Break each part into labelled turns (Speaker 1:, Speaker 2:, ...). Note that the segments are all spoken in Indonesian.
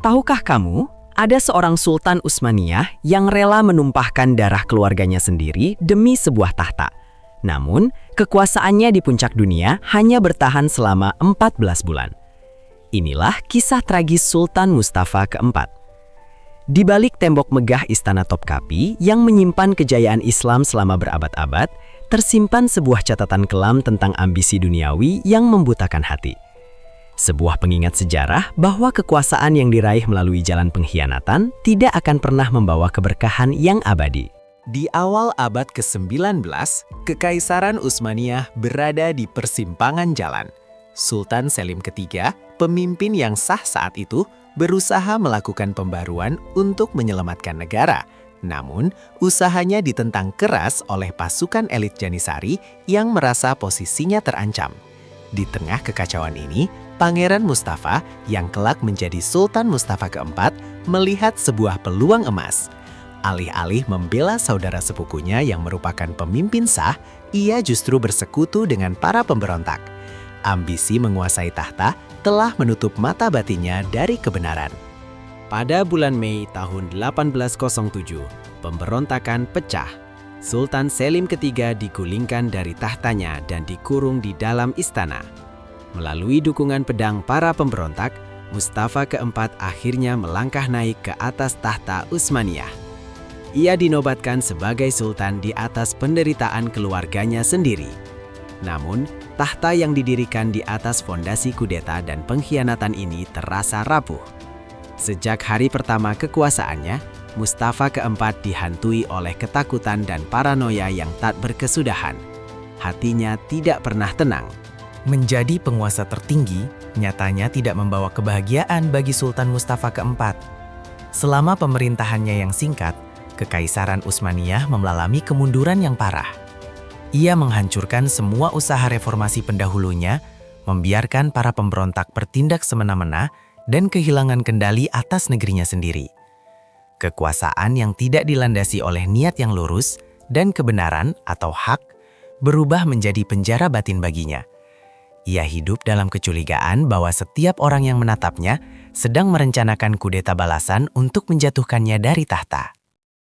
Speaker 1: Tahukah kamu, ada seorang Sultan Utsmaniyah yang rela menumpahkan darah keluarganya sendiri demi sebuah tahta. Namun, kekuasaannya di puncak dunia hanya bertahan selama 14 bulan. Inilah kisah tragis Sultan Mustafa keempat. Di balik tembok megah Istana Topkapi yang menyimpan kejayaan Islam selama berabad-abad, tersimpan sebuah catatan kelam tentang ambisi duniawi yang membutakan hati. Sebuah pengingat sejarah bahwa kekuasaan yang diraih melalui jalan pengkhianatan tidak akan pernah membawa keberkahan yang abadi.
Speaker 2: Di awal abad ke-19, Kekaisaran Utsmaniyah berada di persimpangan jalan. Sultan Selim III, pemimpin yang sah saat itu, berusaha melakukan pembaruan untuk menyelamatkan negara. Namun, usahanya ditentang keras oleh pasukan elit Janisari yang merasa posisinya terancam. Di tengah kekacauan ini, Pangeran Mustafa yang kelak menjadi Sultan Mustafa keempat melihat sebuah peluang emas. Alih-alih membela saudara sepupunya yang merupakan pemimpin sah, ia justru bersekutu dengan para pemberontak. Ambisi menguasai tahta telah menutup mata batinnya dari kebenaran. Pada bulan Mei tahun 1807, pemberontakan pecah. Sultan Selim III digulingkan dari tahtanya dan dikurung di dalam istana. Melalui dukungan pedang para pemberontak, Mustafa keempat akhirnya melangkah naik ke atas tahta Utsmaniyah. Ia dinobatkan sebagai sultan di atas penderitaan keluarganya sendiri. Namun, tahta yang didirikan di atas fondasi kudeta dan pengkhianatan ini terasa rapuh. Sejak hari pertama kekuasaannya, Mustafa keempat dihantui oleh ketakutan dan paranoia yang tak berkesudahan. Hatinya tidak pernah tenang.
Speaker 3: Menjadi penguasa tertinggi, nyatanya tidak membawa kebahagiaan bagi Sultan Mustafa keempat. Selama pemerintahannya yang singkat, Kekaisaran Utsmaniyah mengalami kemunduran yang parah. Ia menghancurkan semua usaha reformasi pendahulunya, membiarkan para pemberontak bertindak semena-mena, dan kehilangan kendali atas negerinya sendiri. Kekuasaan yang tidak dilandasi oleh niat yang lurus dan kebenaran atau hak berubah menjadi penjara batin baginya. Ia hidup dalam kecurigaan bahwa setiap orang yang menatapnya sedang merencanakan kudeta balasan untuk menjatuhkannya dari tahta.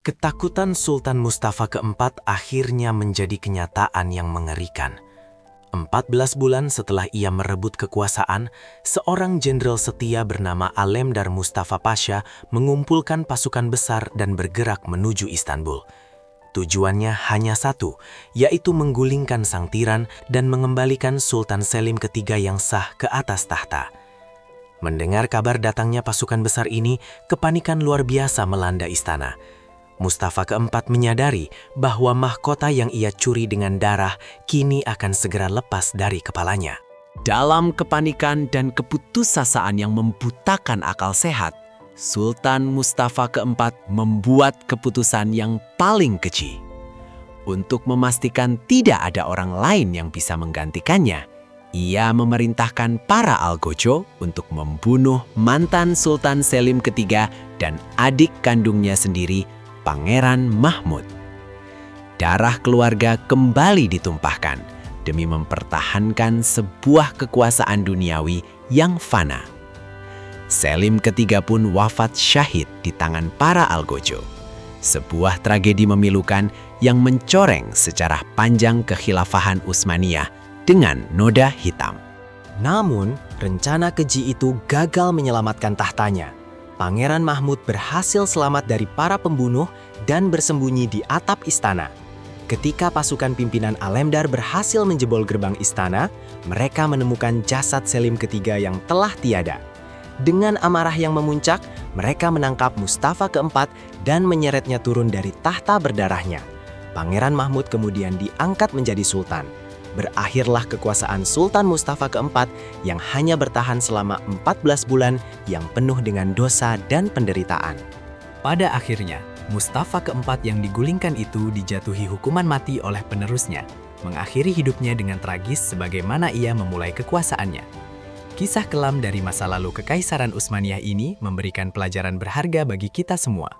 Speaker 2: Ketakutan Sultan Mustafa keempat akhirnya menjadi kenyataan yang mengerikan. 14 bulan setelah ia merebut kekuasaan, seorang jenderal setia bernama Alemdar Mustafa Pasha mengumpulkan pasukan besar dan bergerak menuju Istanbul. Tujuannya hanya satu, yaitu menggulingkan sang tiran dan mengembalikan Sultan Selim III yang sah ke atas tahta. Mendengar kabar datangnya pasukan besar ini, kepanikan luar biasa melanda istana. Mustafa keempat menyadari bahwa mahkota yang ia curi dengan darah kini akan segera lepas dari kepalanya. Dalam kepanikan dan keputusasaan yang membutakan akal sehat, Sultan Mustafa keempat membuat keputusan yang paling keji. Untuk memastikan tidak ada orang lain yang bisa menggantikannya, ia memerintahkan para algojo untuk membunuh mantan Sultan Selim III dan adik kandungnya sendiri, Pangeran Mahmud. Darah keluarga kembali ditumpahkan demi mempertahankan sebuah kekuasaan duniawi yang fana. Selim III pun wafat syahid di tangan para algojo. Sebuah tragedi memilukan yang mencoreng sejarah panjang kekhilafahan Utsmaniyah dengan noda hitam.
Speaker 1: Namun, rencana keji itu gagal menyelamatkan tahtanya. Pangeran Mahmud berhasil selamat dari para pembunuh dan bersembunyi di atap istana. Ketika pasukan pimpinan Alemdar berhasil menjebol gerbang istana, mereka menemukan jasad Selim III yang telah tiada. Dengan amarah yang memuncak, mereka menangkap Mustafa keempat dan menyeretnya turun dari tahta berdarahnya. Pangeran Mahmud kemudian diangkat menjadi sultan. Berakhirlah kekuasaan Sultan Mustafa keempat yang hanya bertahan selama 14 bulan yang penuh dengan dosa dan penderitaan.
Speaker 3: Pada akhirnya, Mustafa keempat yang digulingkan itu dijatuhi hukuman mati oleh penerusnya, mengakhiri hidupnya dengan tragis sebagaimana ia memulai kekuasaannya. Kisah kelam dari masa lalu Kekaisaran Utsmaniyah ini memberikan pelajaran berharga bagi kita semua,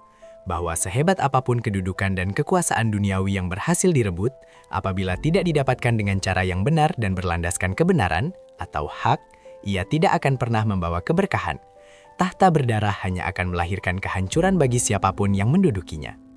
Speaker 3: bahwa sehebat apapun kedudukan dan kekuasaan duniawi yang berhasil direbut, apabila tidak didapatkan dengan cara yang benar dan berlandaskan kebenaran atau hak, ia tidak akan pernah membawa keberkahan. tahta berdarah hanya akan melahirkan kehancuran bagi siapapun yang mendudukinya.